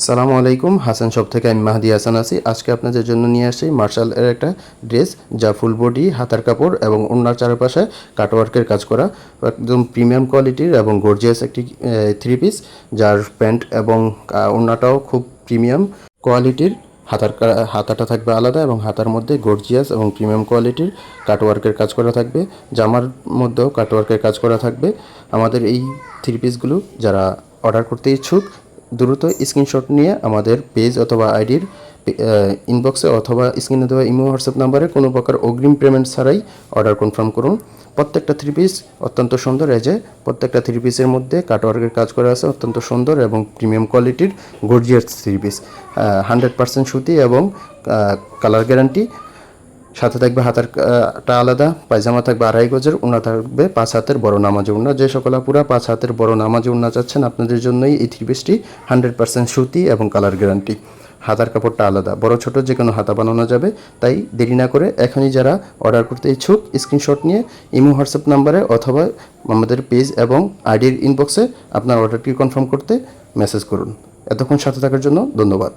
সালামু আলাইকুম, হাসান শপ থেকে আমি মাহাদি হাসান আছি। আজকে আপনাদের জন্য নিয়ে আসছি মার্শাল এর একটা ড্রেস, যা ফুল বডি, হাতার কাপড় এবং ওড়নার চারপাশে কাটওয়ার্কের কাজ করা, একদম প্রিমিয়াম কোয়ালিটির এবং গর্জিয়াস একটি থ্রি পিস, যার প্যান্ট এবং ওড়নাটাও খুব প্রিমিয়াম কোয়ালিটির। হাতাটা থাকবে আলাদা এবং হাতার মধ্যে গর্জিয়াস এবং প্রিমিয়াম কোয়ালিটির কাটওয়ার্কের কাজ করা থাকবে। জামার মধ্যেও কাটওয়ার্কের কাজ করা থাকবে। আমাদের এই থ্রি পিসগুলো যারা অর্ডার করতে ইচ্ছুক, দ্রুত স্ক্রিনশট নিয়ে আমাদের পেজ অথবা আইডির ইনবক্সে অথবা স্ক্রিনে দেওয়া ইমো হোয়াটসঅ্যাপ নাম্বারে কোনো প্রকার অগ্রিম পেমেন্ট ছাড়াই অর্ডার কনফার্ম করুন। প্রত্যেকটা থ্রি পিস অত্যন্ত সুন্দর, প্রত্যেকটা থ্রি পিসের মধ্যে কাটওয়ার্কের কাজ করা আছে, অত্যন্ত সুন্দর এবং প্রিমিয়াম কোয়ালিটির গর্জিয়াস থ্রি পিস। 100% সুতি এবং কালার গ্যারান্টি। সাথে থাকবে হাতারটা আলাদা, পায়জামা থাকবে 2.5 গজের, ওড়না থাকবে 5 হাতের বড় নামাজি ওড়না। যে সকল আপুরা 5 হাতের বড় নামাজি ওড়না চাচ্ছেন, আপনাদের জন্যই এই থ্রি পিসটি 100% সুতি এবং কালার গ্যারান্টি। হাতার কাপড়টা আলাদা, বড় ছোট যে কোনো হাতা বানানো যাবে। তাই দেরি না করে এখনই যারা অর্ডার করতে ইচ্ছুক, স্ক্রিনশট নিয়ে ইমো হোয়াটসঅ্যাপ নাম্বারে অথবা আমাদের পেজ এবং আইডির ইনবক্সে আপনার অর্ডারটি কনফার্ম করতে মেসেজ করুন। এতক্ষণ সাথে থাকার জন্য ধন্যবাদ।